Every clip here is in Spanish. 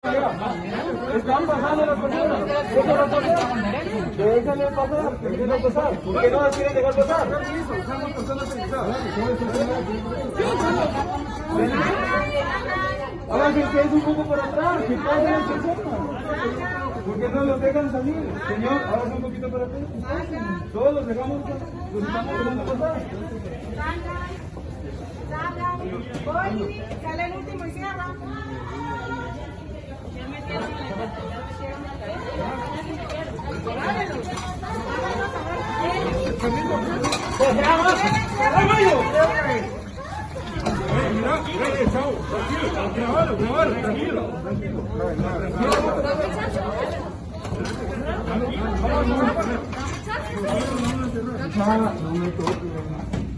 Están pasando las personas. Déjenle pasar, déjenle pasar. ¿Por qué no las quieren dejar pasar? Somos personas civilizadas. Ahora que ustedes un poco por atrás, que pasen las personas. ¿Por qué no los dejan salir? Señor, ahora un poquito para atrás. Todos los estamos dejando pasar. Voy, sale el último y cierra.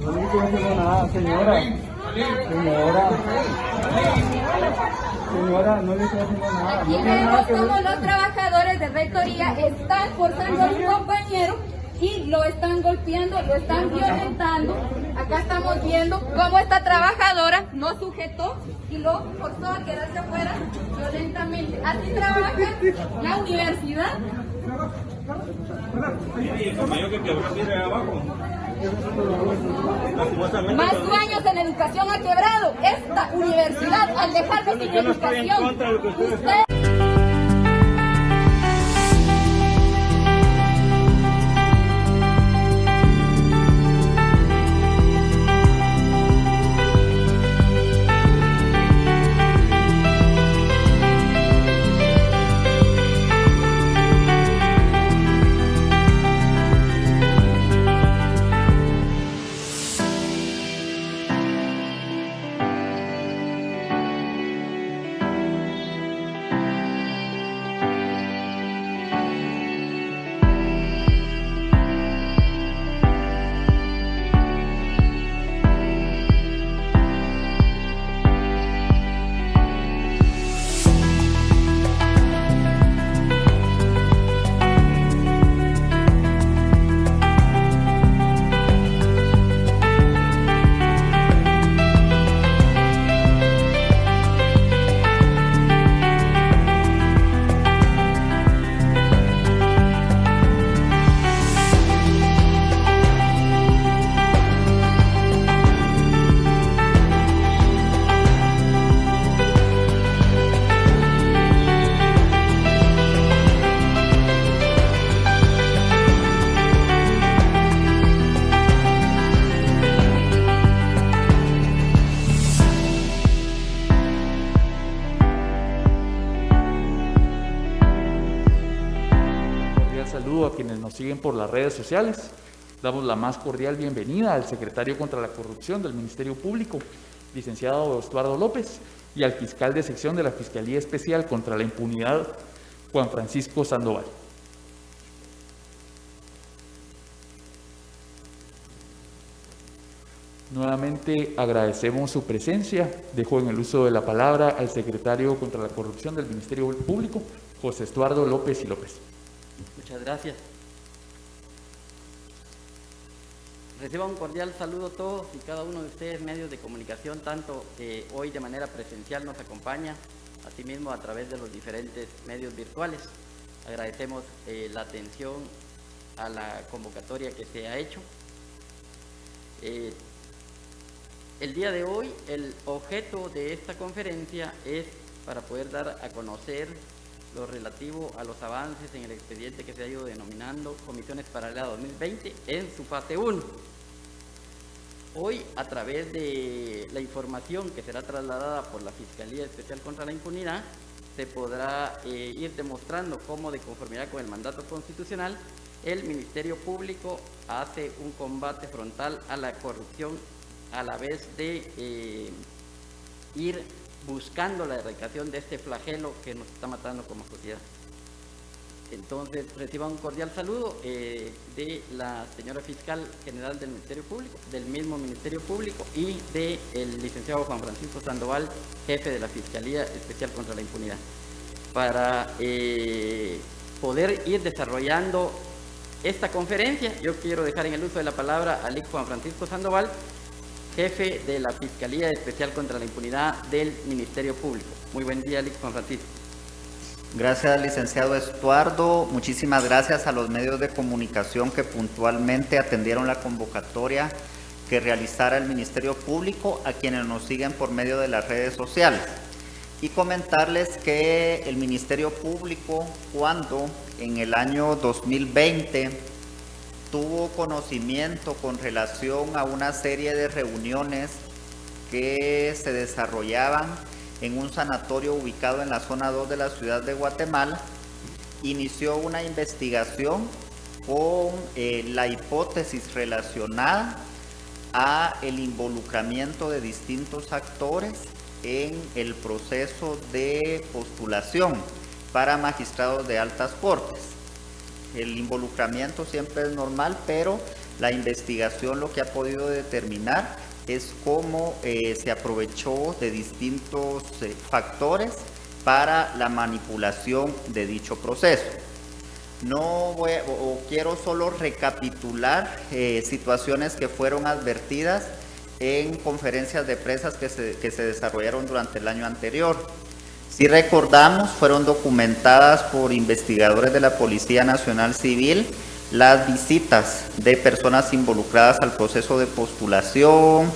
No le estoy haciendo nada, señora. Señora, no le estoy haciendo nada. Aquí vemos como los trabajadores de rectoría están forzando a un compañero y lo están golpeando, lo están violentando. Acá estamos viendo cómo esta trabajadora no sujetó y lo forzó a quedarse afuera violentamente. Así trabaja la universidad. Y el compañero que quebró tiene abajo. Más años en educación ha quebrado esta universidad al dejarse sin educación. Usted... Saludo a quienes nos siguen por las redes sociales. Damos la más cordial bienvenida al secretario contra la corrupción del Ministerio Público, licenciado Estuardo López, y al fiscal de sección de la Fiscalía Especial contra la Impunidad, Juan Francisco Sandoval. Nuevamente agradecemos su presencia. Dejo en el uso de la palabra al secretario contra la corrupción del Ministerio Público, José Estuardo López y López. Muchas gracias. Reciba un cordial saludo a todos y cada uno de ustedes, medios de comunicación, tanto que hoy de manera presencial nos acompaña, asimismo a través de los diferentes medios virtuales. Agradecemos la atención a la convocatoria que se ha hecho. El día de hoy, el objeto de esta conferencia es para poder dar a conocer lo relativo a los avances en el expediente que se ha ido denominando Comisiones Paralelas 2020 en su fase 1. Hoy, a través de la información que será trasladada por la Fiscalía Especial contra la Impunidad, se podrá ir demostrando cómo, de conformidad con el mandato constitucional, el Ministerio Público hace un combate frontal a la corrupción a la vez de ir buscando la erradicación de este flagelo que nos está matando como sociedad. Entonces, reciba un cordial saludo de la señora Fiscal General del Ministerio Público, del mismo Ministerio Público, y del licenciado Juan Francisco Sandoval, jefe de la Fiscalía Especial contra la Impunidad, para poder ir desarrollando esta conferencia. Yo quiero dejar en el uso de la palabra al Juan Francisco Sandoval, jefe de la Fiscalía Especial contra la Impunidad del Ministerio Público. Muy buen día, Juan Francisco. Gracias, licenciado Estuardo. Muchísimas gracias a los medios de comunicación que puntualmente atendieron la convocatoria que realizara el Ministerio Público, a quienes nos siguen por medio de las redes sociales. Y comentarles que el Ministerio Público, cuando en el año 2020 tuvo conocimiento con relación a una serie de reuniones que se desarrollaban en un sanatorio ubicado en la zona 2 de la ciudad de Guatemala, inició una investigación con la hipótesis relacionada a el involucramiento de distintos actores en el proceso de postulación para magistrados de altas cortes. El involucramiento siempre es normal, pero la investigación lo que ha podido determinar es cómo se aprovechó de distintos factores para la manipulación de dicho proceso. Quiero solo recapitular situaciones que fueron advertidas en conferencias de prensa que se desarrollaron durante el año anterior. Si recordamos, fueron documentadas por investigadores de la Policía Nacional Civil las visitas de personas involucradas al proceso de postulación.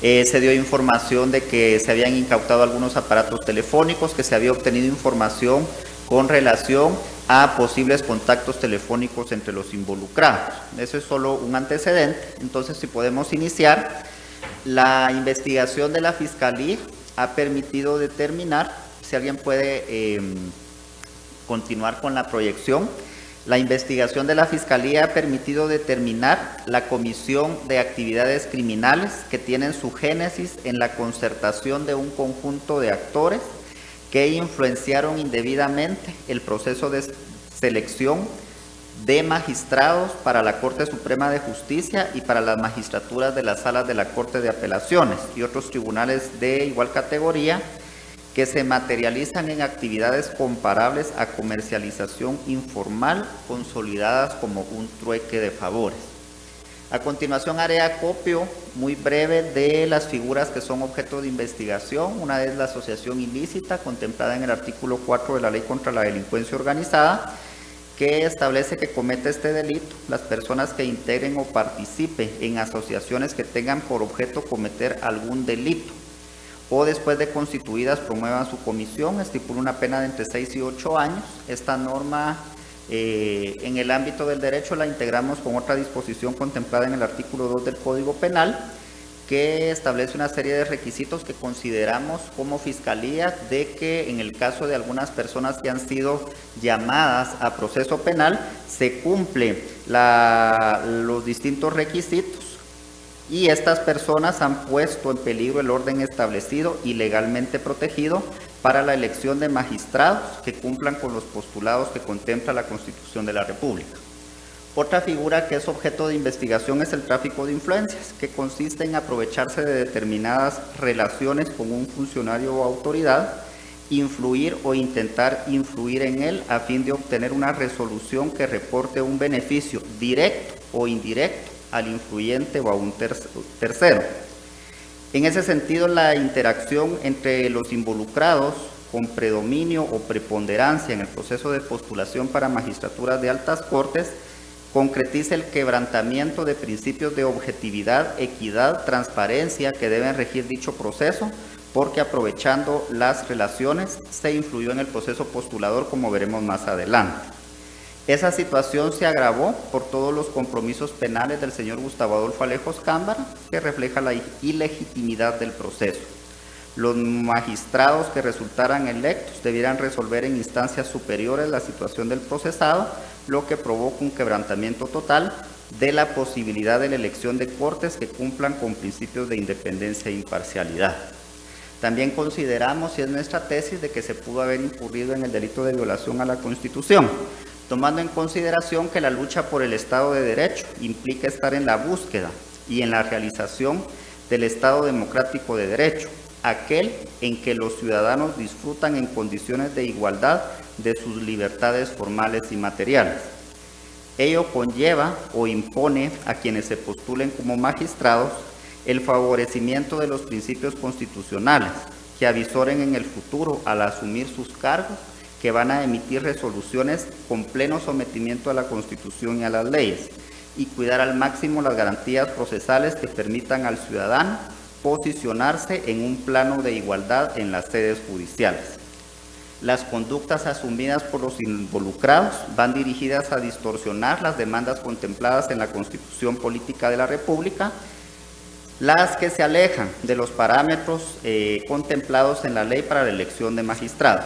Se dio información de que se habían incautado algunos aparatos telefónicos, que se había obtenido información con relación a posibles contactos telefónicos entre los involucrados. Eso es solo un antecedente. Entonces, si podemos iniciar, la investigación de la Fiscalía ha permitido determinar, si alguien puede continuar con la proyección, la investigación de la Fiscalía ha permitido determinar la comisión de actividades criminales que tienen su génesis en la concertación de un conjunto de actores que influenciaron indebidamente el proceso de selección de magistrados para la Corte Suprema de Justicia y para las magistraturas de las salas de la Corte de Apelaciones y otros tribunales de igual categoría, que se materializan en actividades comparables a comercialización informal consolidadas como un trueque de favores. A continuación haré acopio muy breve de las figuras que son objeto de investigación. Una es la asociación ilícita contemplada en el artículo 4 de la Ley contra la Delincuencia Organizada, que establece que comete este delito las personas que integren o participen en asociaciones que tengan por objeto cometer algún delito o después de constituidas promuevan su comisión. Estipula una pena de entre 6 y 8 años. Esta norma en el ámbito del derecho la integramos con otra disposición contemplada en el artículo 2 del Código Penal, que establece una serie de requisitos que consideramos como Fiscalía de que en el caso de algunas personas que han sido llamadas a proceso penal se cumplen los distintos requisitos y estas personas han puesto en peligro el orden establecido y legalmente protegido para la elección de magistrados que cumplan con los postulados que contempla la Constitución de la República. Otra figura que es objeto de investigación es el tráfico de influencias, que consiste en aprovecharse de determinadas relaciones con un funcionario o autoridad, influir o intentar influir en él a fin de obtener una resolución que reporte un beneficio directo o indirecto al influyente o a un tercero. En ese sentido, la interacción entre los involucrados con predominio o preponderancia en el proceso de postulación para magistraturas de altas cortes concretiza el quebrantamiento de principios de objetividad, equidad, transparencia que deben regir dicho proceso, porque aprovechando las relaciones se influyó en el proceso postulador, como veremos más adelante. Esa situación se agravó por todos los compromisos penales del señor Gustavo Adolfo Alejos Cámara, que refleja la ilegitimidad del proceso. Los magistrados que resultaran electos debieran resolver en instancias superiores la situación del procesado, lo que provoca un quebrantamiento total de la posibilidad de la elección de cortes que cumplan con principios de independencia e imparcialidad. También consideramos, y es nuestra tesis, de que se pudo haber incurrido en el delito de violación a la Constitución, tomando en consideración que la lucha por el Estado de Derecho implica estar en la búsqueda y en la realización del Estado democrático de Derecho, aquel en que los ciudadanos disfrutan en condiciones de igualdad de sus libertades formales y materiales. Ello conlleva o impone a quienes se postulen como magistrados el favorecimiento de los principios constitucionales que avisoren en el futuro al asumir sus cargos que van a emitir resoluciones con pleno sometimiento a la Constitución y a las leyes, y cuidar al máximo las garantías procesales que permitan al ciudadano posicionarse en un plano de igualdad en las sedes judiciales. Las conductas asumidas por los involucrados van dirigidas a distorsionar las demandas contempladas en la Constitución Política de la República, las que se alejan de los parámetros contemplados en la Ley para la Elección de Magistrados.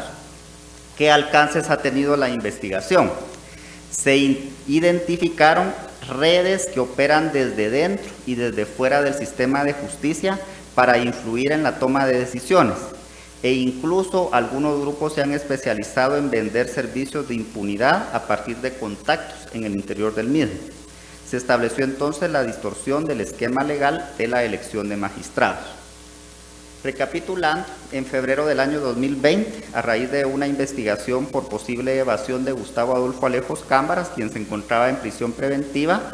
¿Qué alcances ha tenido la investigación? Se identificaron redes que operan desde dentro y desde fuera del sistema de justicia para influir en la toma de decisiones, e incluso algunos grupos se han especializado en vender servicios de impunidad a partir de contactos en el interior del mismo. Se estableció entonces la distorsión del esquema legal de la elección de magistrados. Recapitulando, en febrero del año 2020, a raíz de una investigación por posible evasión de Gustavo Adolfo Alejos Cámaras, quien se encontraba en prisión preventiva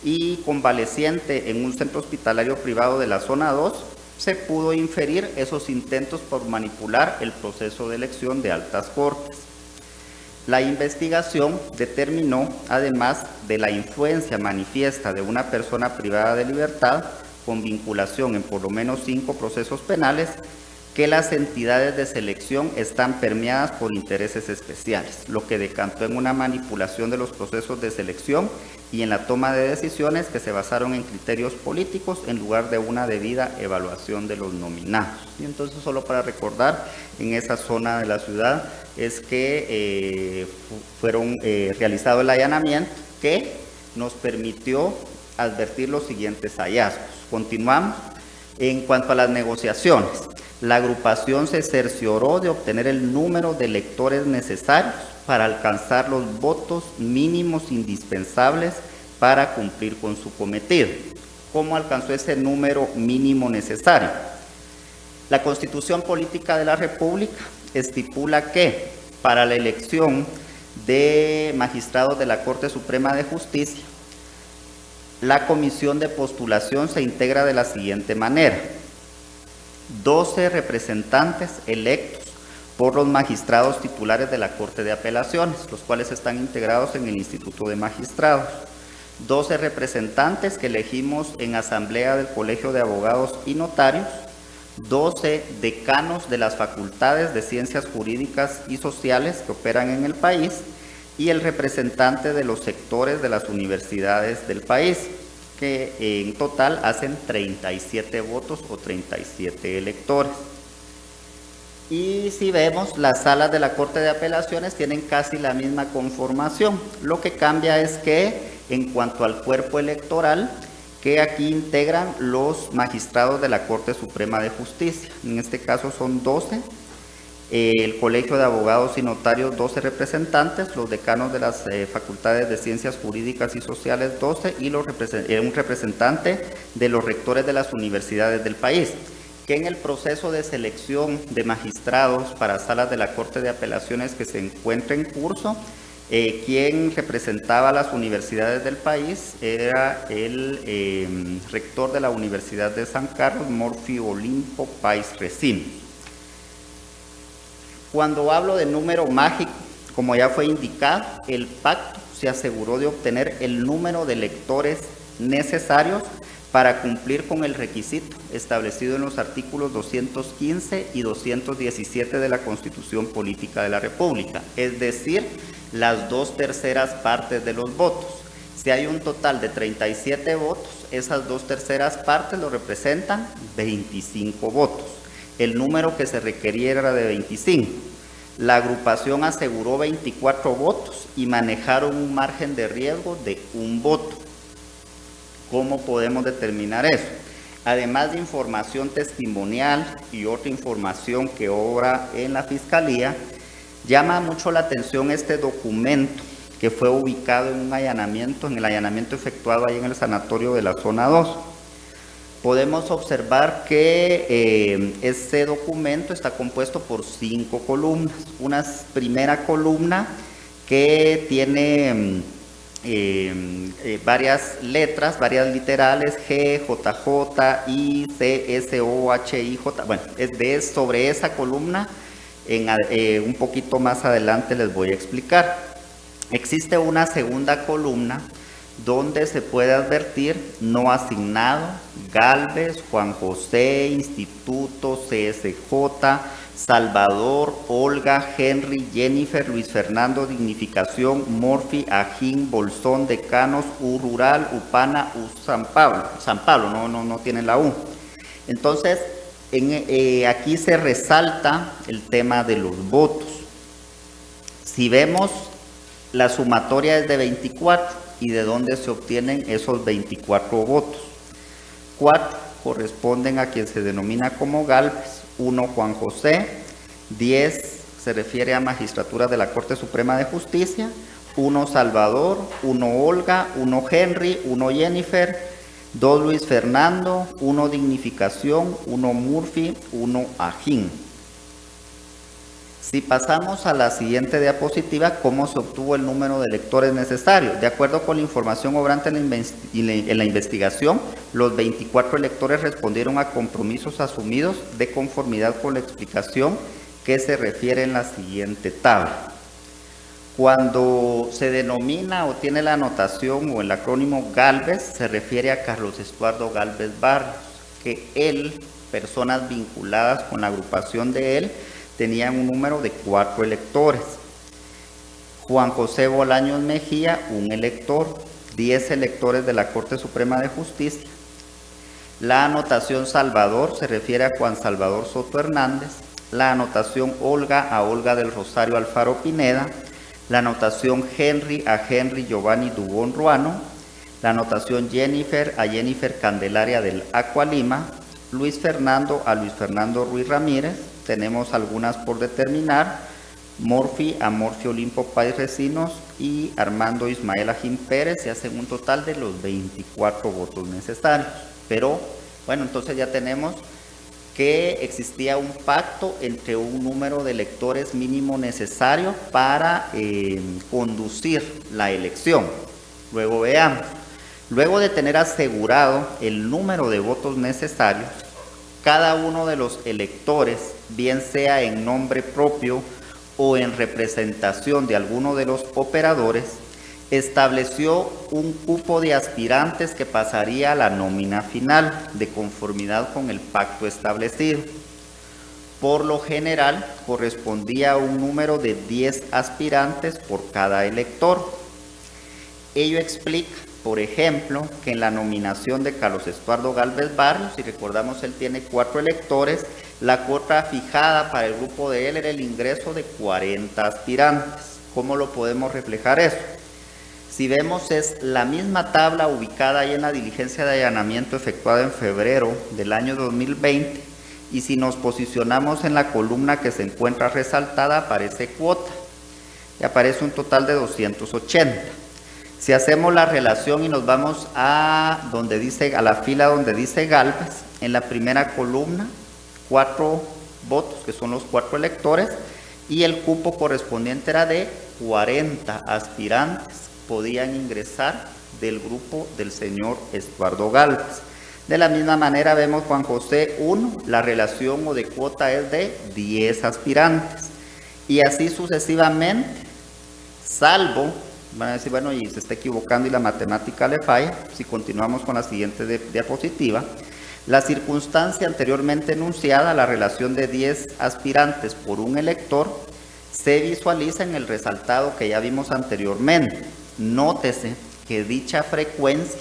y convaleciente en un centro hospitalario privado de la zona 2, se pudo inferir esos intentos por manipular el proceso de elección de altas cortes. La investigación determinó, además de la influencia manifiesta de una persona privada de libertad, con vinculación en por lo menos 5 procesos penales, que las entidades de selección están permeadas por intereses especiales, lo que decantó en una manipulación de los procesos de selección y en la toma de decisiones que se basaron en criterios políticos en lugar de una debida evaluación de los nominados. Y entonces, solo para recordar, en esa zona de la ciudad es que fueron realizado el allanamiento que nos permitió advertir los siguientes hallazgos. Continuamos. En cuanto a las negociaciones, la agrupación se cercioró de obtener el número de electores necesarios para alcanzar los votos mínimos indispensables para cumplir con su cometido. ¿Cómo alcanzó ese número mínimo necesario? La Constitución Política de la República estipula que para la elección de magistrados de la Corte Suprema de Justicia, la comisión de postulación se integra de la siguiente manera: 12 representantes electos por los magistrados titulares de la Corte de Apelaciones, los cuales están integrados en el Instituto de Magistrados. 12 representantes que elegimos en asamblea del Colegio de Abogados y Notarios. 12 decanos de las facultades de Ciencias Jurídicas y Sociales que operan en el país, y el representante de los sectores de las universidades del país, que en total hacen 37 votos o 37 electores. Y si vemos, las salas de la Corte de Apelaciones tienen casi la misma conformación. Lo que cambia es que, en cuanto al cuerpo electoral, que aquí integran los magistrados de la Corte Suprema de Justicia. En este caso son 12. El Colegio de Abogados y Notarios, 12 representantes, los decanos de las facultades de Ciencias Jurídicas y Sociales, 12, y un representante de los rectores de las universidades del país, que en el proceso de selección de magistrados para salas de la Corte de Apelaciones que se encuentra en curso, quien representaba a las universidades del país era el rector de la Universidad de San Carlos, Morfi Olimpo Pais Recín. Cuando hablo de número mágico, como ya fue indicado, el pacto se aseguró de obtener el número de electores necesarios para cumplir con el requisito establecido en los artículos 215 y 217 de la Constitución Política de la República, es decir, las 2/3 partes de los votos. Si hay un total de 37 votos, esas 2/3 partes lo representan 25 votos. El número que se requería era de 25. La agrupación aseguró 24 votos y manejaron un margen de riesgo de 1 voto. ¿Cómo podemos determinar eso? Además de información testimonial y otra información que obra en la Fiscalía, llama mucho la atención este documento que fue ubicado en un allanamiento, en el allanamiento efectuado ahí en el sanatorio de la zona 2. Podemos observar que este documento está compuesto por 5 columnas. Una primera columna que tiene varias letras, varias literales, G, JJ, I, C, S, O, H, I, J. Bueno, sobre esa columna un poquito más adelante les voy a explicar. Existe una segunda columna donde se puede advertir no asignado, Galvez, Juan José, Instituto, CSJ, Salvador, Olga, Henry, Jennifer, Luis Fernando, Dignificación, Morphy, Ajín, Bolsón, Decanos, U Rural, Upana, U San Pablo, no tiene la U. Entonces, aquí se resalta el tema de los votos. Si vemos, la sumatoria es de 24, y de dónde se obtienen esos 24 votos. 4 corresponden a quien se denomina como Galvez, 1 Juan José, 10 se refiere a magistraturas de la Corte Suprema de Justicia, 1 Salvador, 1 Olga, 1 Henry, 1 Jennifer, 2 Luis Fernando, 1 Dignificación, 1 Murphy, 1 Ajín. Si pasamos a la siguiente diapositiva, ¿cómo se obtuvo el número de electores necesario? De acuerdo con la información obrante en la investigación, los 24 electores respondieron a compromisos asumidos de conformidad con la explicación que se refiere en la siguiente tabla. Cuando se denomina o tiene la anotación o el acrónimo Galvez, se refiere a Carlos Estuardo Galvez Barrios, que él, personas vinculadas con la agrupación de él, tenían un número de 4 electores. Juan José Bolaños Mejía, 1 elector, 10 electores de la Corte Suprema de Justicia. La anotación Salvador se refiere a Juan Salvador Soto Hernández, la anotación Olga a Olga del Rosario Alfaro Pineda, la anotación Henry a Henry Giovanni Dubón Ruano, la anotación Jennifer a Jennifer Candelaria del Acua Lima, Luis Fernando a Luis Fernando Ruiz Ramírez, tenemos algunas por determinar, Morphy a Morphy Olimpo Páez Recinos y Armando Ismael Ajín Pérez, se hacen un total de los 24 votos necesarios. Pero, bueno, entonces ya tenemos que existía un pacto entre un número de electores mínimo necesario para conducir la elección. Luego veamos. Luego de tener asegurado el número de votos necesarios, cada uno de los electores, bien sea en nombre propio o en representación de alguno de los operadores, estableció un cupo de aspirantes que pasaría a la nómina final de conformidad con el pacto establecido. Por lo general, correspondía a un número de 10 aspirantes por cada elector. Ello explica, por ejemplo, que en la nominación de Carlos Estuardo Galvez Barrios, si recordamos, él tiene 4 electores, la cuota fijada para el grupo de él era el ingreso de 40 aspirantes. ¿Cómo lo podemos reflejar eso? Si vemos, es la misma tabla ubicada ahí en la diligencia de allanamiento efectuada en febrero del año 2020, y si nos posicionamos en la columna que se encuentra resaltada, aparece cuota, y aparece un total de 280. Si hacemos la relación y nos vamos a la fila donde dice Galvez, en la primera columna, 4 votos, que son los 4 electores, y el cupo correspondiente era de 40 aspirantes, podían ingresar del grupo del señor Estuardo Galvez. De la misma manera vemos Juan José 1, la relación o de cuota es de 10 aspirantes, y así sucesivamente, salvo, van a decir, bueno, y se está equivocando y la matemática le falla. Si continuamos con la siguiente diapositiva, la circunstancia anteriormente enunciada, la relación de 10 aspirantes por un elector, se visualiza en el resaltado que ya vimos anteriormente. Nótese que dicha frecuencia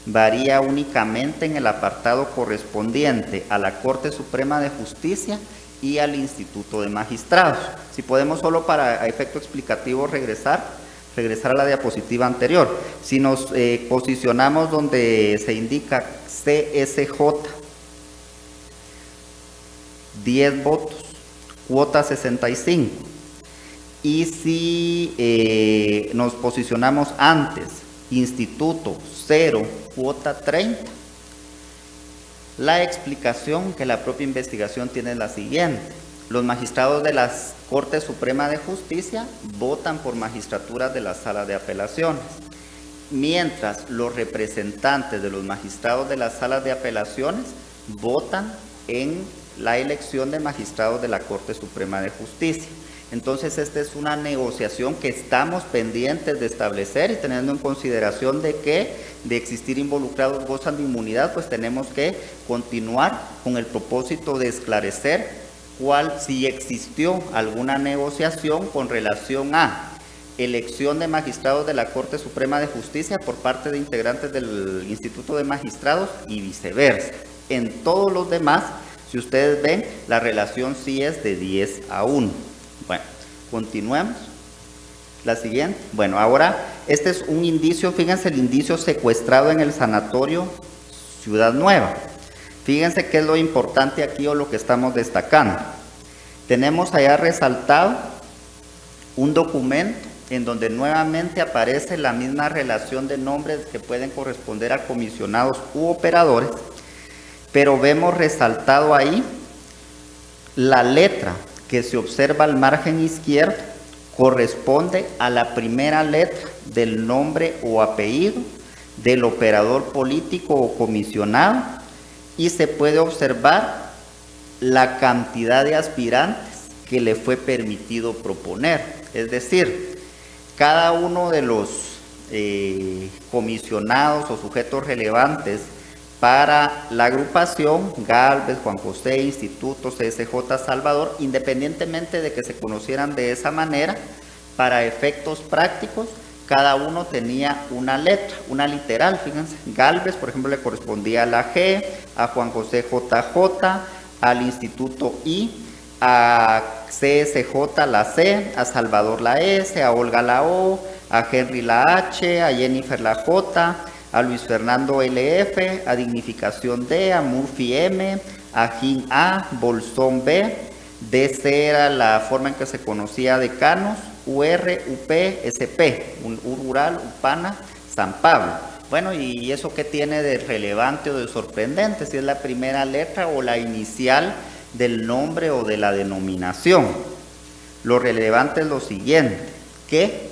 varía únicamente en el apartado correspondiente a la Corte Suprema de Justicia y al Instituto de Magistrados. Si podemos, solo para efecto explicativo, regresar a la diapositiva anterior. Si nos posicionamos donde se indica CSJ, 10 votos, cuota 65. Y si nos posicionamos antes, Instituto 0, cuota 30, la explicación que la propia investigación tiene es la siguiente. Los magistrados de la Corte Suprema de Justicia votan por magistraturas de la Sala de Apelaciones, mientras los representantes de los magistrados de las salas de apelaciones votan en la elección de magistrados de la Corte Suprema de Justicia. Entonces, esta es una negociación que estamos pendientes de establecer, y teniendo en consideración de que de existir involucrados gozan de inmunidad, pues tenemos que continuar con el propósito de esclarecer si existió alguna negociación con relación a elección de magistrados de la Corte Suprema de Justicia por parte de integrantes del Instituto de Magistrados y viceversa. En todos los demás, si ustedes ven, la relación sí es de 10-1. Bueno, continuemos. La siguiente. Bueno, ahora este es un indicio, fíjense el indicio secuestrado en el sanatorio Ciudad Nueva. Fíjense qué es lo importante aquí o lo que estamos destacando. Tenemos allá resaltado un documento en donde nuevamente aparece la misma relación de nombres que pueden corresponder a comisionados u operadores, pero vemos resaltado ahí la letra que se observa al margen izquierdo corresponde a la primera letra del nombre o apellido del operador político o comisionado, y se puede observar la cantidad de aspirantes que le fue permitido proponer. Es decir, cada uno de los comisionados o sujetos relevantes para la agrupación, Gálvez, Juan José, Instituto, CSJ, Salvador, independientemente de que se conocieran de esa manera, para efectos prácticos, cada uno tenía una letra, una literal, fíjense. Gálvez, por ejemplo, le correspondía a la G, a Juan José JJ, al Instituto I, a CSJ la C, a Salvador la S, a Olga la O, a Henry la H, a Jennifer la J, a Luis Fernando LF, a Dignificación D, a Murphy M, a Gin A, Bolsón B, DC era la forma en que se conocía decanos, UR, UP, SP, U Rural, UPANA, San Pablo. Bueno, ¿y eso qué tiene de relevante o de sorprendente? Si es la primera letra o la inicial del nombre o de la denominación. Lo relevante es lo siguiente, que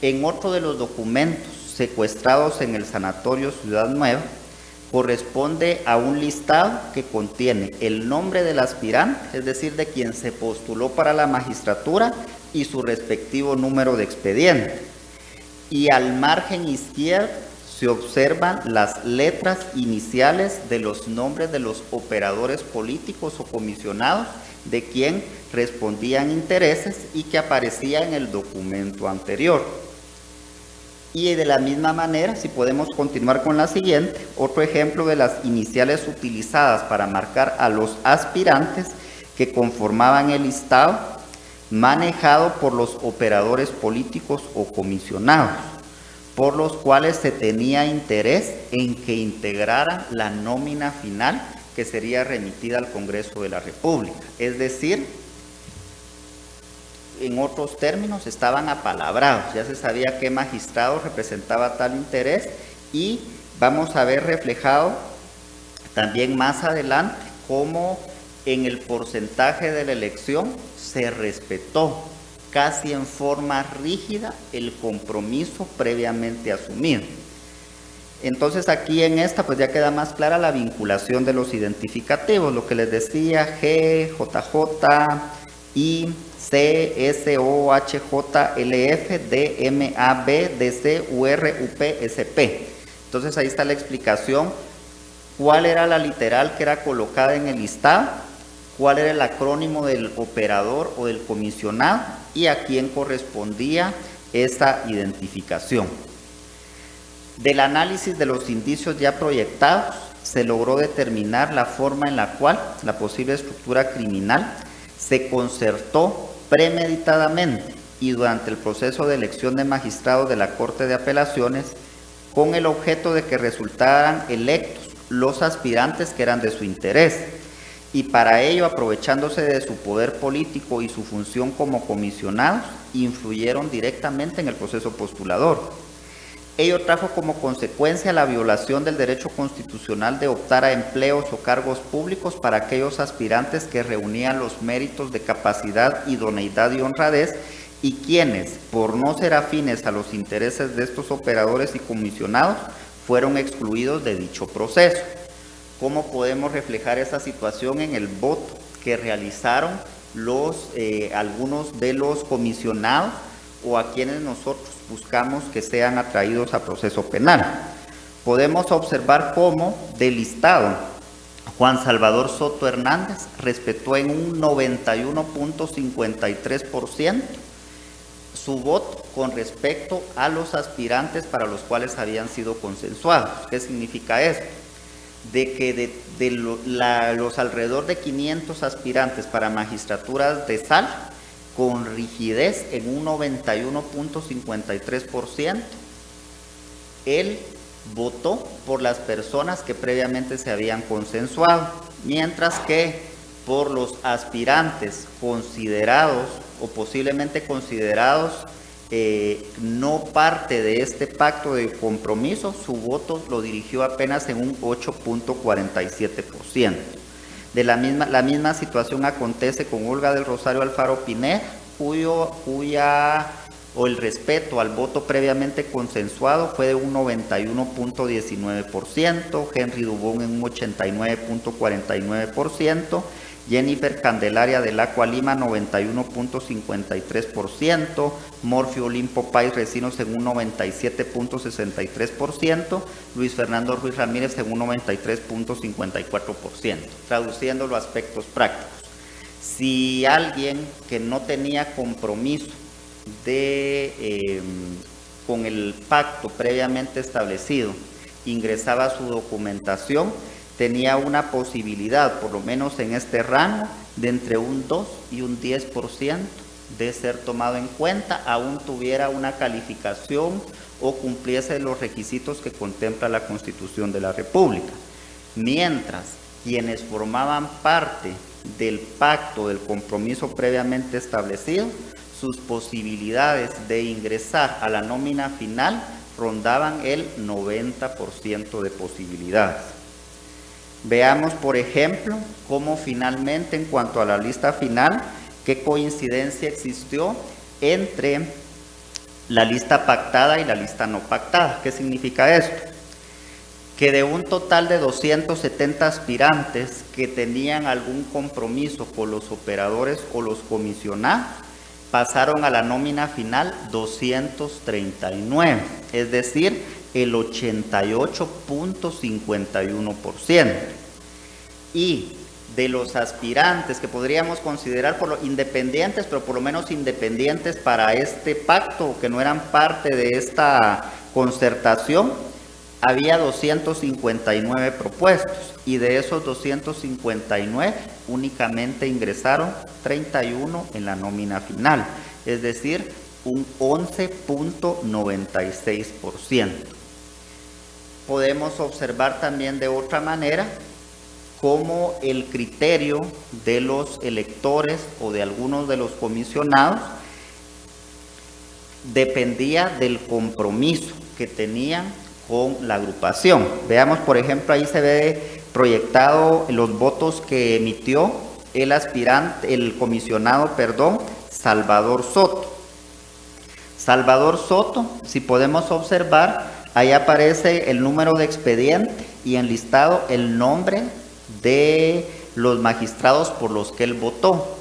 en otro de los documentos secuestrados en el sanatorio Ciudad Nueva, corresponde a un listado que contiene el nombre del aspirante, es decir, de quien se postuló para la magistratura y su respectivo número de expediente. Y al margen izquierdo se observan las letras iniciales de los nombres de los operadores políticos o comisionados de quien respondían intereses y que aparecía en el documento anterior. Y de la misma manera, si podemos continuar con la siguiente, otro ejemplo de las iniciales utilizadas para marcar a los aspirantes que conformaban el listado manejado por los operadores políticos o comisionados, por los cuales se tenía interés en que integraran la nómina final que sería remitida al Congreso de la República. Es decir, en otros términos, estaban apalabrados, ya se sabía qué magistrado representaba tal interés, y vamos a ver reflejado también más adelante cómo en el porcentaje de la elección se respetó casi en forma rígida el compromiso previamente asumido. Entonces aquí en esta pues ya queda más clara la vinculación de los identificativos, lo que les decía, G, JJ, I, C, S, O, H, J, L, F, D, M, A, B, D, C, U, R, U, P, S, P. Entonces ahí está la explicación, cuál era la literal que era colocada en el listado, cuál era el acrónimo del operador o del comisionado y a quién correspondía esa identificación. Del análisis de los indicios ya proyectados, se logró determinar la forma en la cual la posible estructura criminal se concertó premeditadamente y durante el proceso de elección de magistrados de la Corte de Apelaciones con el objeto de que resultaran electos los aspirantes que eran de su interés, y para ello, aprovechándose de su poder político y su función como comisionados, influyeron directamente en el proceso postulador. Ello trajo como consecuencia la violación del derecho constitucional de optar a empleos o cargos públicos para aquellos aspirantes que reunían los méritos de capacidad, idoneidad y honradez, y quienes, por no ser afines a los intereses de estos operadores y comisionados, fueron excluidos de dicho proceso. ¿cómo podemos reflejar esa situación en el voto que realizaron algunos de los comisionados o a quienes nosotros buscamos que sean atraídos a proceso penal? Podemos observar cómo del listado Juan Salvador Soto Hernández respetó en un 91.53% su voto con respecto a los aspirantes para los cuales habían sido consensuados. ¿Qué significa esto? De que los alrededor de 500 aspirantes para magistraturas de sal, con rigidez en un 91.53%, él votó por las personas que previamente se habían consensuado, mientras que por los aspirantes considerados o posiblemente considerados no parte de este pacto de compromiso, su voto lo dirigió apenas en un 8.47%. La misma situación acontece con Olga del Rosario Alfaro Pineda, el respeto al voto previamente consensuado fue de un 91.19%, Henry Dubón en un 89.49%, Jennifer Candelaria del Acua Lima 91.53%, Morfio Olimpo Páez Recinos en un 97.63%, Luis Fernando Ruiz Ramírez en un 93.54%. Traduciendo los aspectos prácticos, si alguien que no tenía compromiso con el pacto previamente establecido ingresaba su documentación, tenía una posibilidad, por lo menos en este rango, de entre un 2 y un 10% de ser tomado en cuenta, aún tuviera una calificación o cumpliese los requisitos que contempla la Constitución de la República. Mientras quienes formaban parte del pacto, del compromiso previamente establecido, sus posibilidades de ingresar a la nómina final rondaban el 90% de posibilidades. Veamos, por ejemplo, cómo finalmente, en cuanto a la lista final, qué coincidencia existió entre la lista pactada y la lista no pactada. ¿Qué significa esto? Que de un total de 270 aspirantes que tenían algún compromiso con los operadores o los comisionados, pasaron a la nómina final 239, es decir, el 88.51%. Y de los aspirantes que podríamos considerar independientes, pero por lo menos independientes para este pacto, que no eran parte de esta concertación, había 259 propuestos, y de esos 259 únicamente ingresaron 31 en la nómina final, es decir, un 11.96%. Podemos observar también de otra manera cómo el criterio de los electores o de algunos de los comisionados dependía del compromiso que tenían con la agrupación. Veamos, por ejemplo, ahí se ve proyectado los votos que emitió el comisionado Salvador Soto. Salvador Soto, si podemos observar, ahí aparece el número de expediente y enlistado el nombre de los magistrados por los que él votó.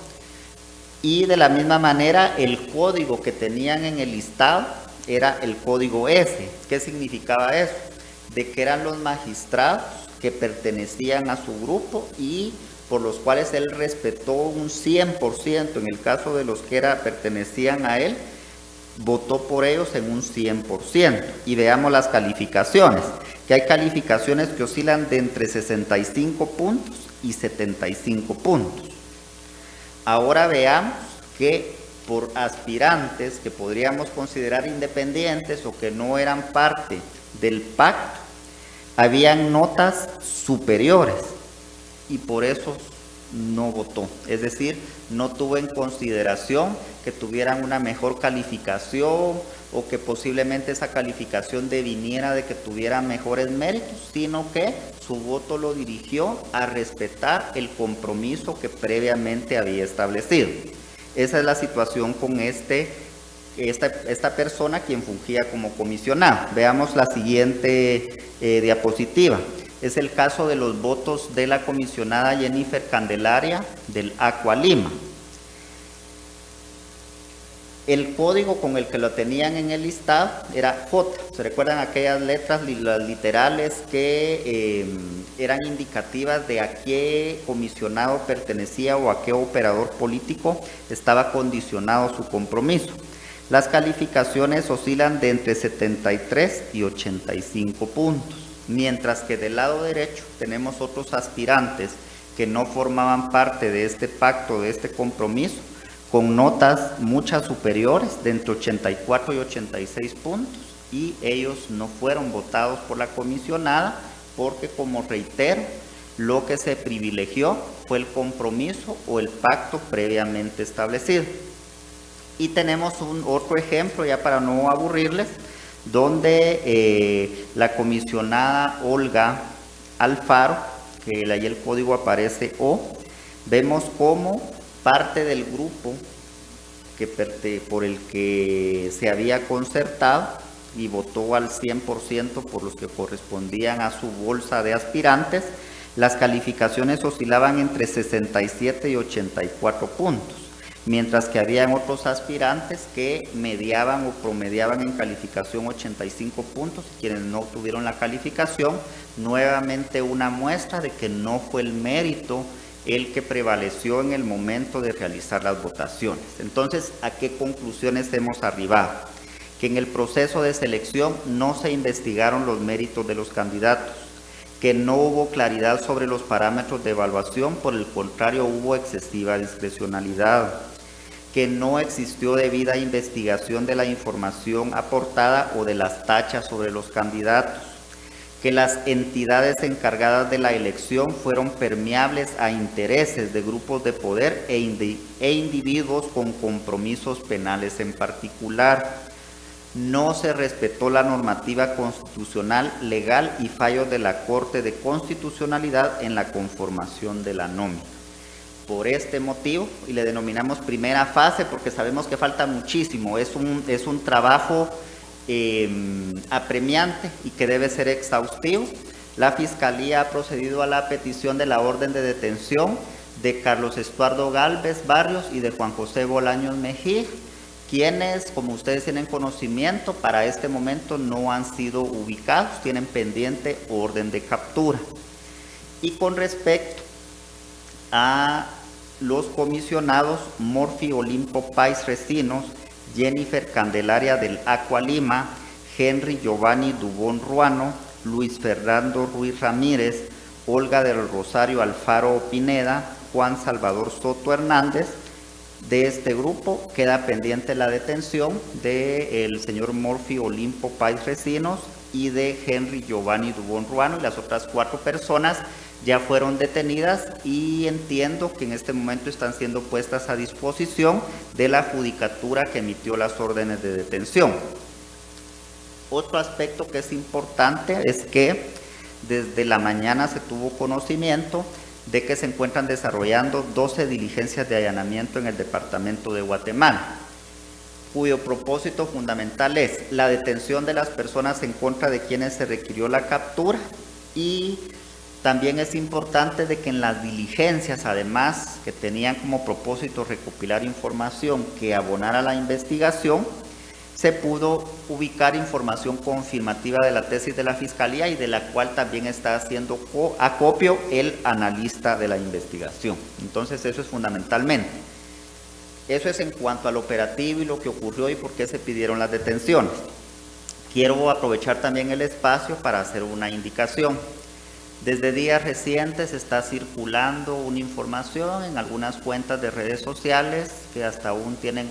Y de la misma manera, el código que tenían en el listado era el código S. ¿Qué significaba eso? De que eran los magistrados que pertenecían a su grupo y por los cuales él respetó un 100%. En el caso de los que pertenecían a él, votó por ellos en un 100%. Y veamos las calificaciones, que hay calificaciones que oscilan de entre 65 puntos y 75 puntos. Ahora veamos que por aspirantes que podríamos considerar independientes o que no eran parte del pacto, habían notas superiores y por eso no votó. Es decir, no tuvo en consideración que tuvieran una mejor calificación o que posiblemente esa calificación deviniera de que tuvieran mejores méritos, sino que su voto lo dirigió a respetar el compromiso que previamente había establecido. Esa es la situación con esta persona quien fungía como comisionado. Veamos la siguiente diapositiva. es el caso de los votos de la comisionada Jennifer Candelaria del Aqua Lima. El código con el que lo tenían en el listado era J. ¿Se recuerdan aquellas letras, las literales que eran indicativas de a qué comisionado pertenecía o a qué operador político estaba condicionado su compromiso? Las calificaciones oscilan de entre 73 y 85 puntos, mientras que del lado derecho tenemos otros aspirantes que no formaban parte de este pacto, de este compromiso, con notas muchas superiores, de entre 84 y 86 puntos, y ellos no fueron votados por la comisionada porque, como reitero, lo que se privilegió fue el compromiso o el pacto previamente establecido. Y tenemos otro ejemplo, ya para no aburrirles, donde la comisionada Olga Alfaro, que ahí el código aparece O, vemos cómo parte del grupo por el que se había concertado y votó al 100% por los que correspondían a su bolsa de aspirantes, las calificaciones oscilaban entre 67 y 84 puntos, mientras que habían otros aspirantes que mediaban o promediaban en calificación 85 puntos, quienes no obtuvieron la calificación, nuevamente una muestra de que no fue el mérito el que prevaleció en el momento de realizar las votaciones. Entonces, ¿a qué conclusiones hemos arribado? Que en el proceso de selección no se investigaron los méritos de los candidatos, que no hubo claridad sobre los parámetros de evaluación, por el contrario hubo excesiva discrecionalidad, que no existió debida investigación de la información aportada o de las tachas sobre los candidatos, que las entidades encargadas de la elección fueron permeables a intereses de grupos de poder e individuos con compromisos penales en particular. No se respetó la normativa constitucional, legal y fallos de la Corte de Constitucionalidad en la conformación de la nómina. Por este motivo, y le denominamos primera fase porque sabemos que falta muchísimo, es un trabajo apremiante y que debe ser exhaustivo, la Fiscalía ha procedido a la petición de la orden de detención de Carlos Estuardo Gálvez Barrios y de Juan José Bolaños Mejía, quienes, como ustedes tienen conocimiento, para este momento no han sido ubicados, tienen pendiente orden de captura. Y con respecto a los comisionados Morphy Olimpo Pais Recinos, Jennifer Candelaria del Aqua Lima, Henry Giovanni Dubón Ruano, Luis Fernando Ruiz Ramírez, Olga del Rosario Alfaro Pineda, Juan Salvador Soto Hernández, de este grupo queda pendiente la detención del señor Morphy Olimpo Pais Recinos y de Henry Giovanni Dubón Ruano, y las otras 4 personas ya fueron detenidas y entiendo que en este momento están siendo puestas a disposición de la judicatura que emitió las órdenes de detención. Otro aspecto que es importante es que desde la mañana se tuvo conocimiento de que se encuentran desarrollando 12 diligencias de allanamiento en el departamento de Guatemala, cuyo propósito fundamental es la detención de las personas en contra de quienes se requirió la captura, y también es importante de que en las diligencias, además que tenían como propósito recopilar información que abonara a la investigación, se pudo ubicar información confirmativa de la tesis de la Fiscalía y de la cual también está haciendo acopio el analista de la investigación. Entonces eso es fundamentalmente. Eso es en cuanto al operativo y lo que ocurrió y por qué se pidieron las detenciones. Quiero aprovechar también el espacio para hacer una indicación. Desde días recientes está circulando una información en algunas cuentas de redes sociales que hasta aún tienen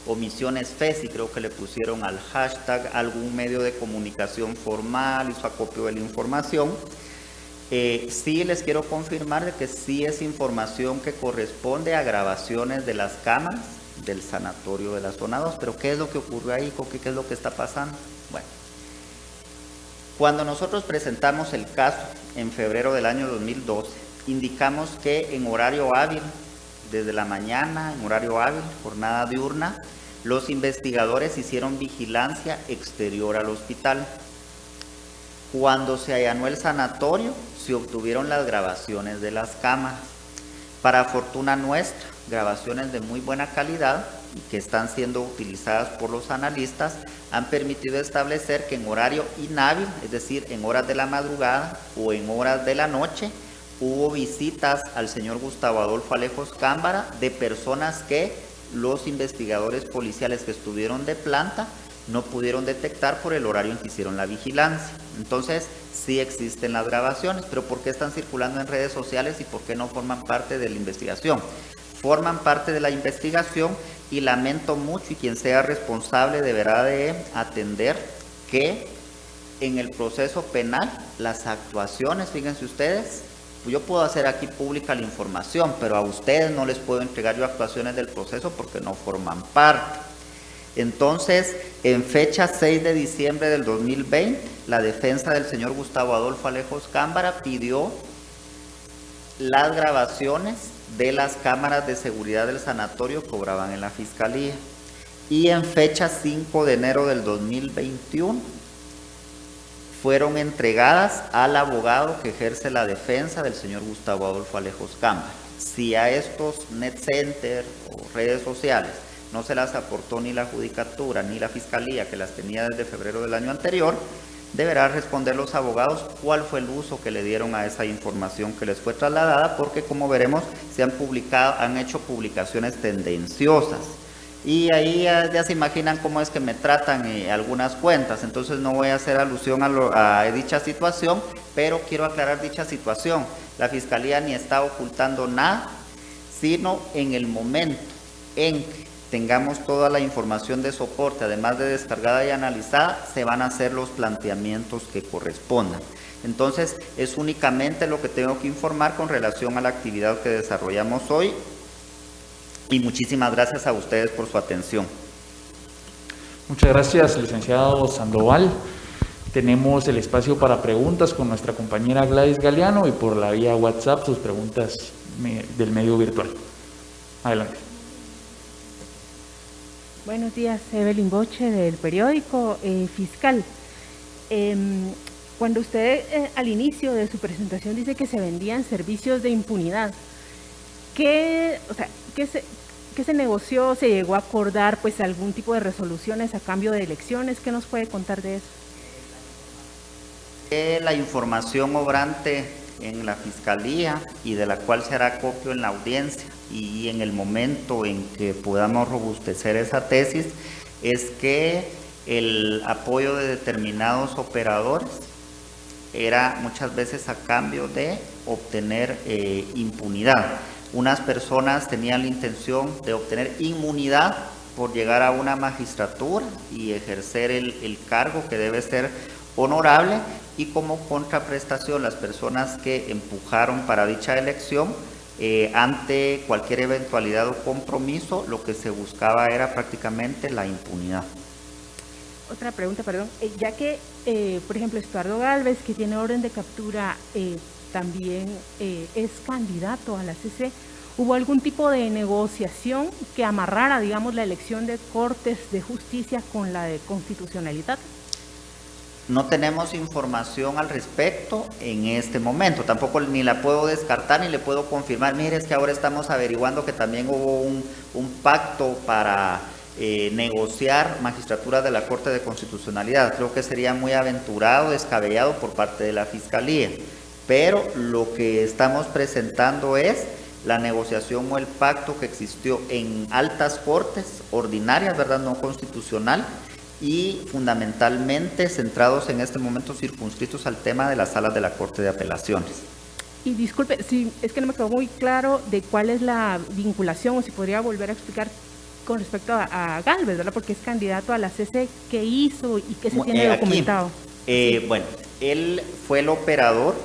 omisiones FESI, creo que le pusieron al hashtag, algún medio de comunicación formal hizo acopio de la información. Sí les quiero confirmar de que sí es información que corresponde a grabaciones de las cámaras del sanatorio de la zona 2, pero ¿qué es lo que ocurrió ahí? ¿Qué es lo que está pasando? Bueno, cuando nosotros presentamos el caso en febrero del año 2012, indicamos que en horario hábil, desde la mañana, en horario hábil, jornada diurna, los investigadores hicieron vigilancia exterior al hospital. Cuando se allanó el sanatorio, se obtuvieron las grabaciones de las cámaras. Para fortuna nuestra, grabaciones de muy buena calidad y que están siendo utilizadas por los analistas, han permitido establecer que en horario inhábil, es decir, en horas de la madrugada o en horas de la noche, hubo visitas al señor Gustavo Adolfo Alejos Cámbara de personas que los investigadores policiales que estuvieron de planta no pudieron detectar por el horario en que hicieron la vigilancia. Entonces, sí existen las grabaciones, pero ¿por qué están circulando en redes sociales y por qué no forman parte de la investigación? Forman parte de la investigación y lamento mucho, y quien sea responsable deberá de atender que en el proceso penal las actuaciones, fíjense ustedes, yo puedo hacer aquí pública la información, pero a ustedes no les puedo entregar yo actuaciones del proceso porque no forman parte. Entonces, en fecha 6 de diciembre del 2020, la defensa del señor Gustavo Adolfo Alejos Cámbara pidió las grabaciones de las cámaras de seguridad del sanatorio que obraban en la fiscalía. Y en fecha 5 de enero del 2021 fueron entregadas al abogado que ejerce la defensa del señor Gustavo Adolfo Alejos Cámbara. Si a estos net center o redes sociales no se las aportó ni la judicatura ni la fiscalía, que las tenía desde febrero del año anterior, deberá responder los abogados cuál fue el uso que le dieron a esa información que les fue trasladada, porque como veremos se han hecho publicaciones tendenciosas. Y ahí ya se imaginan cómo es que me tratan algunas cuentas, entonces no voy a hacer alusión a dicha situación, pero quiero aclarar dicha situación. La fiscalía ni está ocultando nada, sino en el momento en que tengamos toda la información de soporte, además de descargada y analizada, se van a hacer los planteamientos que correspondan. Entonces, es únicamente lo que tengo que informar con relación a la actividad que desarrollamos hoy, y muchísimas gracias a ustedes por su atención. Muchas gracias, licenciado Sandoval. Tenemos el espacio para preguntas con nuestra compañera Gladys Galeano y por la vía WhatsApp sus preguntas del medio virtual. Adelante. Buenos días, Evelyn Boche del periódico Fiscal. Cuando usted al inicio de su presentación dice que se vendían servicios de impunidad, ¿qué se negoció? ¿Se llegó a acordar pues algún tipo de resoluciones a cambio de elecciones? ¿Qué nos puede contar de eso? La información obrante en la Fiscalía y de la cual se hará copio en la audiencia y en el momento en que podamos robustecer esa tesis es que el apoyo de determinados operadores era muchas veces a cambio de obtener impunidad. Unas personas tenían la intención de obtener inmunidad por llegar a una magistratura y ejercer el cargo que debe ser honorable, y como contraprestación las personas que empujaron para dicha elección, ante cualquier eventualidad o compromiso, lo que se buscaba era prácticamente la impunidad. Otra pregunta, perdón. Ya que, por ejemplo, Estuardo Gálvez, que tiene orden de captura, también es candidato a la CC, ¿hubo algún tipo de negociación que amarrara, digamos, la elección de Cortes de Justicia con la de constitucionalidad? No tenemos información al respecto en este momento, tampoco ni la puedo descartar ni le puedo confirmar. Mire, es que ahora estamos averiguando que también hubo un pacto para negociar magistraturas de la Corte de Constitucionalidad. Creo que sería muy aventurado, descabellado por parte de la Fiscalía, pero lo que estamos presentando es la negociación o el pacto que existió en altas cortes ordinarias, ¿verdad?, no constitucional, y fundamentalmente centrados en este momento circunscritos al tema de las salas de la Corte de Apelaciones. Y disculpe, si es que no me quedó muy claro de cuál es la vinculación, o si podría volver a explicar con respecto a Gálvez, ¿verdad? Porque es candidato a la CC, ¿qué hizo y qué se tiene documentado? Bueno, él fue el operador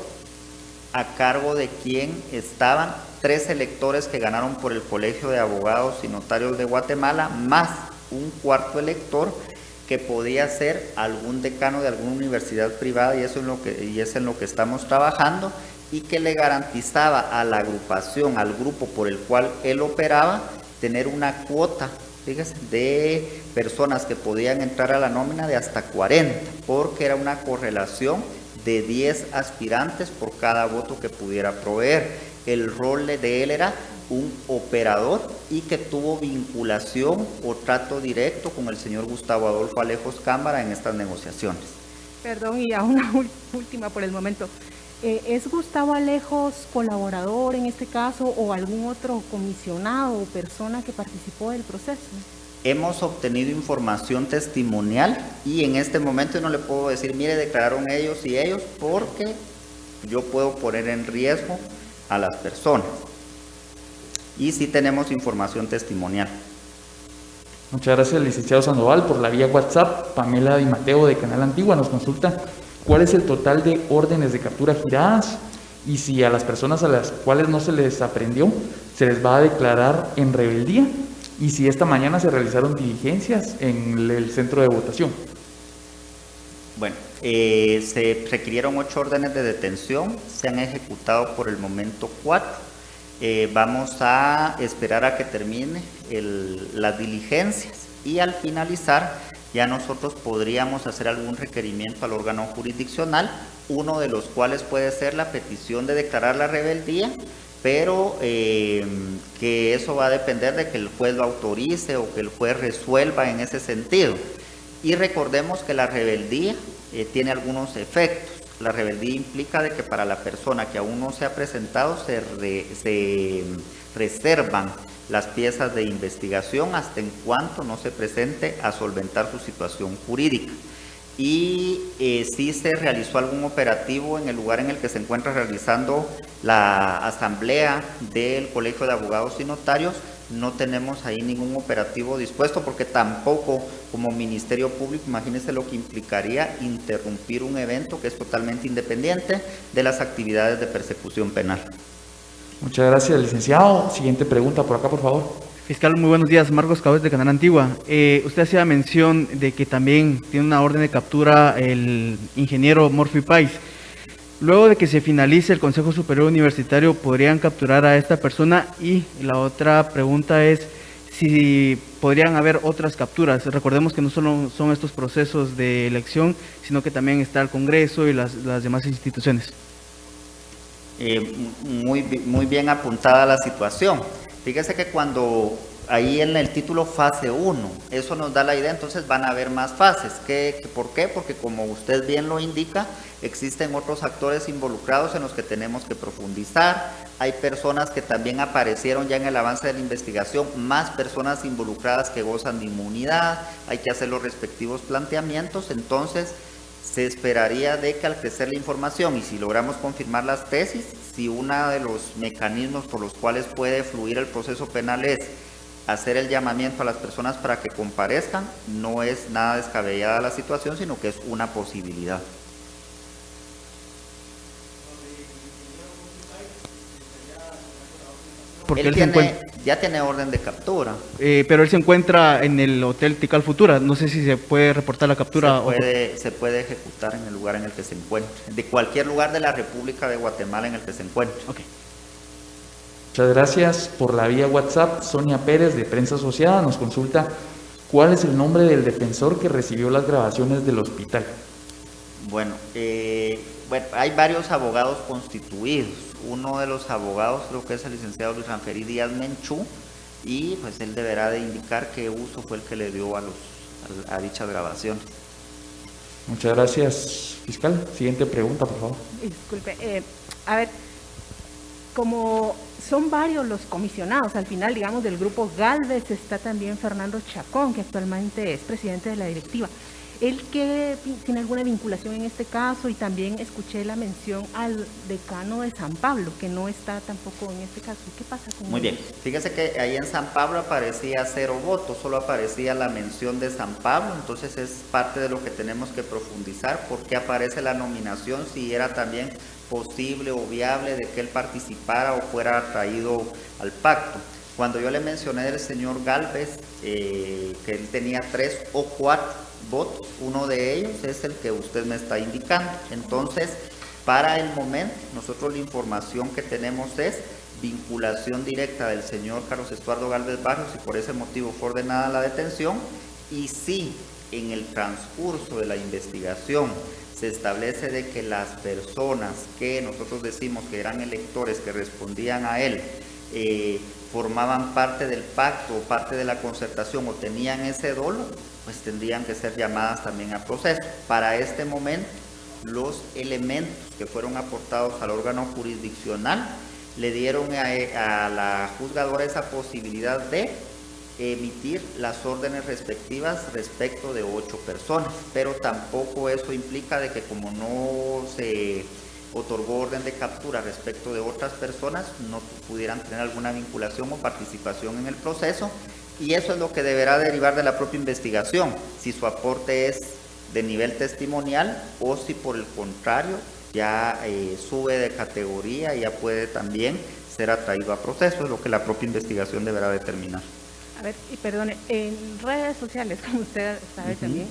a cargo de quien estaban 3 electores que ganaron por el Colegio de Abogados y Notarios de Guatemala, más un 4º elector que podía ser algún decano de alguna universidad privada, y eso es en lo que estamos trabajando, y que le garantizaba a la agrupación, al grupo por el cual él operaba, tener una cuota, fíjese, de personas que podían entrar a la nómina de hasta 40, porque era una correlación de 10 aspirantes por cada voto que pudiera proveer. El rol de él era un operador y que tuvo vinculación o trato directo con el señor Gustavo Adolfo Alejos Cámara en estas negociaciones. Perdón, y a una última por el momento. ¿Es Gustavo Alejos colaborador en este caso o algún otro comisionado o persona que participó del proceso? Hemos obtenido información testimonial y en este momento no le puedo decir, mire, declararon ellos y ellos, porque yo puedo poner en riesgo a las personas. Y sí tenemos información testimonial. Muchas gracias, licenciado Sandoval. Por la vía WhatsApp, Pamela Di Mateo de Canal Antigua nos consulta cuál es el total de órdenes de captura giradas y si a las personas a las cuales no se les aprehendió se les va a declarar en rebeldía, y si esta mañana se realizaron diligencias en el centro de votación. Bueno, se requirieron 8 órdenes de detención, se han ejecutado por el momento 4. Vamos a esperar a que termine las diligencias y al finalizar ya nosotros podríamos hacer algún requerimiento al órgano jurisdiccional, uno de los cuales puede ser la petición de declarar la rebeldía, pero que eso va a depender de que el juez lo autorice o que el juez resuelva en ese sentido. Y recordemos que la rebeldía tiene algunos efectos. La rebeldía implica de que para la persona que aún no se ha presentado se reservan las piezas de investigación hasta en cuanto no se presente a solventar su situación jurídica. Y si se realizó algún operativo en el lugar en el que se encuentra realizando la asamblea del Colegio de Abogados y Notarios, no tenemos ahí ningún operativo dispuesto, porque tampoco como Ministerio Público, imagínense lo que implicaría interrumpir un evento que es totalmente independiente de las actividades de persecución penal. Muchas gracias, licenciado. Siguiente pregunta por acá, por favor. Fiscal, muy buenos días. Marcos Cabez de Canal Antigua. Usted hacía mención de que también tiene una orden de captura el ingeniero Murphy Pais. Luego de que se finalice el Consejo Superior Universitario, ¿podrían capturar a esta persona? Y la otra pregunta es si podrían haber otras capturas. Recordemos que no solo son estos procesos de elección, sino que también está el Congreso y las demás instituciones. Muy bien apuntada la situación. Fíjese que cuando ahí en el título fase 1, eso nos da la idea, entonces van a haber más fases. ¿Por qué? Porque como usted bien lo indica, existen otros actores involucrados en los que tenemos que profundizar. Hay personas que también aparecieron ya en el avance de la investigación, más personas involucradas que gozan de inmunidad, hay que hacer los respectivos planteamientos. Entonces se esperaría de que al crecer la información y si logramos confirmar las tesis, si uno de los mecanismos por los cuales puede fluir el proceso penal es hacer el llamamiento a las personas para que comparezcan, no es nada descabellada la situación, sino que es una posibilidad. Porque él ya tiene orden de captura. Pero él se encuentra en el Hotel Tikal Futura. No sé si se puede reportar la captura. Se puede ejecutar en el lugar en el que se encuentre, de cualquier lugar de la República de Guatemala en el que se encuentre. Okay. Muchas gracias. Por la vía WhatsApp, Sonia Pérez de Prensa Asociada nos consulta cuál es el nombre del defensor que recibió las grabaciones del hospital. Bueno, hay varios abogados constituidos. Uno de los abogados creo que es el licenciado Luis Ranferí Díaz Menchú, y pues él deberá de indicar qué uso fue el que le dio a dichas grabaciones. Muchas gracias, fiscal. Siguiente pregunta, por favor. Disculpe, a ver, como son varios los comisionados, al final, digamos, del grupo Galvez está también Fernando Chacón, que actualmente es presidente de la directiva. ¿Él que tiene alguna vinculación en este caso? Y también escuché la mención al decano de San Pablo, que no está tampoco en este caso. ¿Qué pasa con él? Muy bien, fíjese que ahí en San Pablo aparecía 0 votos, solo aparecía la mención de San Pablo, entonces es parte de lo que tenemos que profundizar, por qué aparece la nominación, si era también posible o viable de que él participara o fuera atraído al pacto. Cuando yo le mencioné del señor Galvez, que él tenía 3 o 4 votos, uno de ellos es el que usted me está indicando. Entonces, para el momento, nosotros la información que tenemos es vinculación directa del señor Carlos Estuardo Galvez Barrios y por ese motivo fue ordenada la detención. Y si en el transcurso de la investigación se establece de que las personas que nosotros decimos que eran electores que respondían a él, formaban parte del pacto o parte de la concertación o tenían ese dolo, pues tendrían que ser llamadas también a proceso. Para este momento, los elementos que fueron aportados al órgano jurisdiccional le dieron a la juzgadora esa posibilidad de emitir las órdenes respectivas respecto de 8 personas, pero tampoco eso implica de que como no se otorgó orden de captura respecto de otras personas, no pudieran tener alguna vinculación o participación en el proceso, y eso es lo que deberá derivar de la propia investigación, si su aporte es de nivel testimonial o si por el contrario ya sube de categoría y ya puede también ser atraído a proceso, es lo que la propia investigación deberá determinar. A ver, y perdone, en redes sociales, como usted sabe también,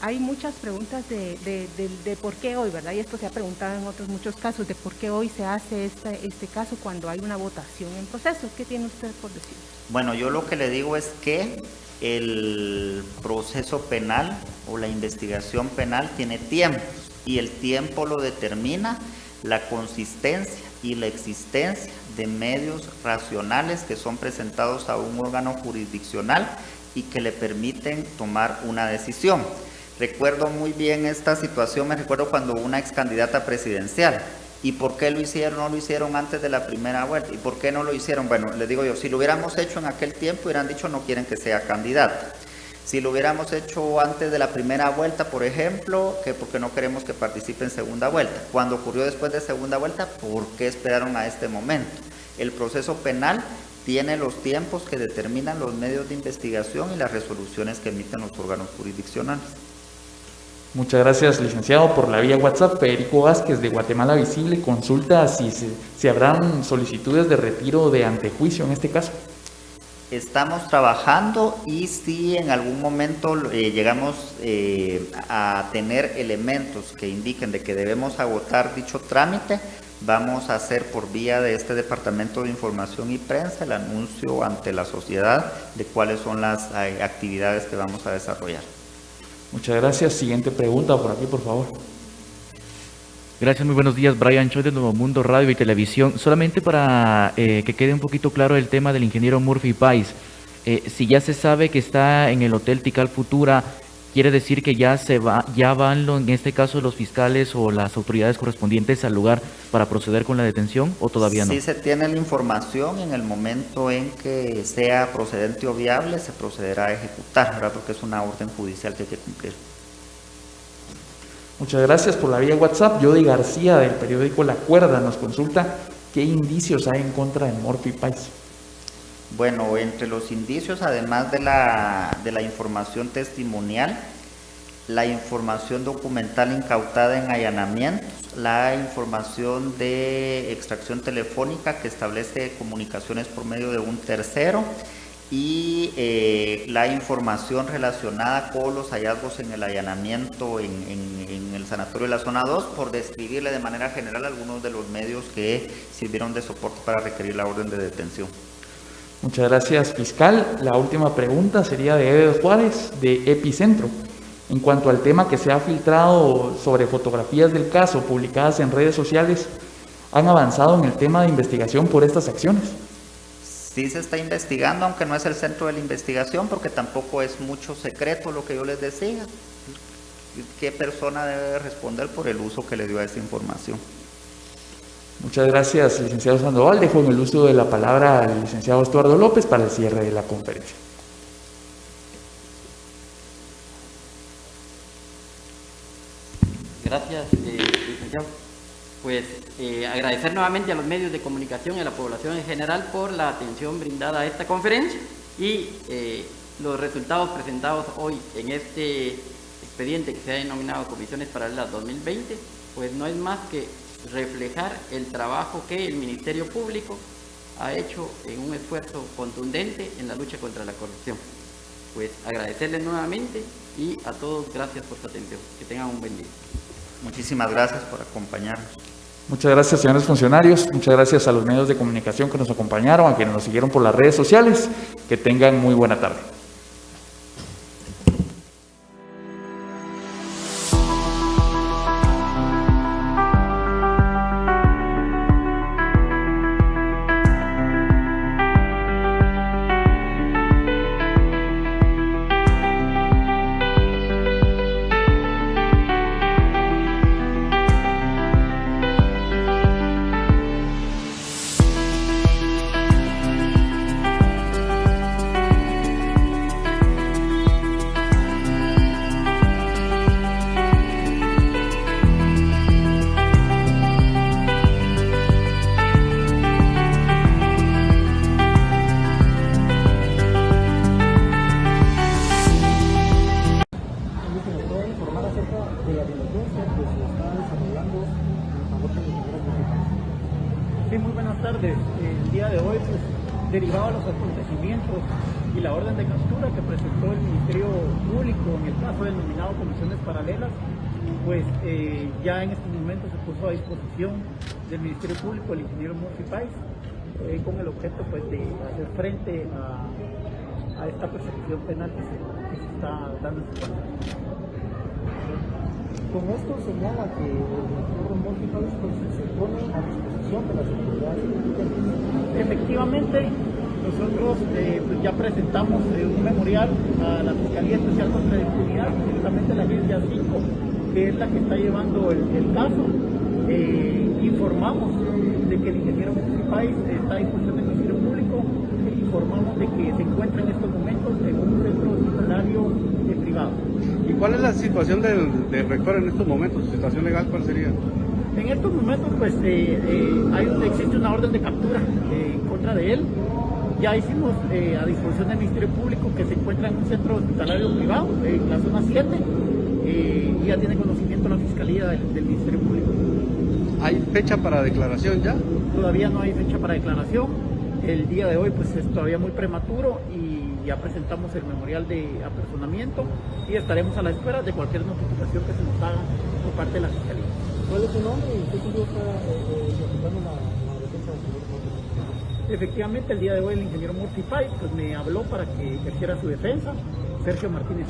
hay muchas preguntas de por qué hoy, ¿verdad? Y esto se ha preguntado en otros muchos casos, de por qué hoy se hace este caso cuando hay una votación en proceso. ¿Qué tiene usted por decir? Bueno, yo lo que le digo es que el proceso penal o la investigación penal tiene tiempos y el tiempo lo determina la consistencia y la existencia de medios racionales que son presentados a un órgano jurisdiccional y que le permiten tomar una decisión. Recuerdo muy bien esta situación, me recuerdo cuando una ex candidata presidencial. ¿Y por qué lo hicieron? No lo hicieron antes de la primera vuelta. ¿Y por qué no lo hicieron? Bueno, les digo yo, si lo hubiéramos hecho en aquel tiempo, hubieran dicho no quieren que sea candidata. Si lo hubiéramos hecho antes de la primera vuelta, por ejemplo, que porque no queremos que participe en segunda vuelta. Cuando ocurrió después de segunda vuelta, ¿por qué esperaron a este momento? El proceso penal tiene los tiempos que determinan los medios de investigación y las resoluciones que emiten los órganos jurisdiccionales. Muchas gracias, licenciado. Por la vía WhatsApp, Federico Vázquez de Guatemala Visible consulta si habrán solicitudes de retiro de antejuicio en este caso. Estamos trabajando y si en algún momento llegamos a tener elementos que indiquen de que debemos agotar dicho trámite, vamos a hacer por vía de este Departamento de Información y Prensa el anuncio ante la sociedad de cuáles son las actividades que vamos a desarrollar. Muchas gracias. Siguiente pregunta por aquí, por favor. Gracias, muy buenos días. Brian Choi de Nuevo Mundo Radio y Televisión. Solamente para que quede un poquito claro el tema del ingeniero Murphy Pais. Si ya se sabe que está en el Hotel Tikal Futura, ¿quiere decir que ya van en este caso los fiscales o las autoridades correspondientes al lugar para proceder con la detención o todavía no? Sí se tiene la información, en el momento en que sea procedente o viable se procederá a ejecutar, ¿verdad? Porque es una orden judicial que hay que cumplir. Muchas gracias. Por la vía WhatsApp, Jody García del periódico La Cuerda nos consulta qué indicios hay en contra de Murphy Pais. Bueno, entre los indicios, además de la información testimonial, la información documental incautada en allanamientos, la información de extracción telefónica que establece comunicaciones por medio de un tercero y la información relacionada con los hallazgos en el allanamiento en el sanatorio de la zona 2, por describirle de manera general algunos de los medios que sirvieron de soporte para requerir la orden de detención. Muchas gracias, fiscal. La última pregunta sería de Ever Juárez, de Epicentro. En cuanto al tema que se ha filtrado sobre fotografías del caso publicadas en redes sociales, ¿han avanzado en el tema de investigación por estas acciones? Sí se está investigando, aunque no es el centro de la investigación, porque tampoco es mucho secreto lo que yo les decía. ¿Qué persona debe responder por el uso que le dio a esa información? Muchas gracias, licenciado Sandoval. Dejo en el uso de la palabra al licenciado Estuardo López para el cierre de la conferencia. Gracias, licenciado. Pues agradecer nuevamente a los medios de comunicación y a la población en general por la atención brindada a esta conferencia y los resultados presentados hoy en este expediente que se ha denominado Comisiones Paralelas 2020, pues no es más que reflejar el trabajo que el Ministerio Público ha hecho en un esfuerzo contundente en la lucha contra la corrupción. Pues agradecerles nuevamente y a todos gracias por su atención. Que tengan un buen día. Muchísimas gracias por acompañarnos. Muchas gracias, señores funcionarios. Muchas gracias a los medios de comunicación que nos acompañaron, a quienes nos siguieron por las redes sociales. Que tengan muy buena tarde. derivado de los acontecimientos y la orden de captura que presentó el Ministerio Público en el caso del denominado Comisiones Paralelas, pues ya en estos momentos se puso a disposición del Ministerio Público el ingeniero Murphy Páez con el objeto pues de hacer frente a esta persecución penal que se está dando en su contra. Con esto señala que el ingeniero Murphy Páez pues, se pone a disposición de las autoridades. Efectivamente, nosotros pues ya presentamos un memorial a la Fiscalía Especial contra la Impunidad, precisamente la agencia 5, que es la que está llevando el caso. Informamos de que el ingeniero Murphy Páez está a disposición del Ministerio Público, informamos de que se encuentra en estos momentos en un centro hospitalario privado. ¿Y cuál es la situación del rector en estos momentos? ¿Su situación legal cuál sería? En estos momentos pues existe una orden de captura en contra de él. Ya hicimos a disposición del Ministerio Público que se encuentra en un centro hospitalario privado, en la zona 7, y ya tiene conocimiento la Fiscalía del Ministerio Público. ¿Hay fecha para declaración ya? Todavía no hay fecha para declaración. El día de hoy pues es todavía muy prematuro y ya presentamos el memorial de apersonamiento y estaremos a la espera de cualquier notificación que se nos haga por parte de la Fiscalía. ¿Cuál es su nombre y usted está representando la defensa del señor Murphy? Efectivamente, el día de hoy el ingeniero Murphy Páez pues me habló para que ejerciera su defensa. Sergio Martínez.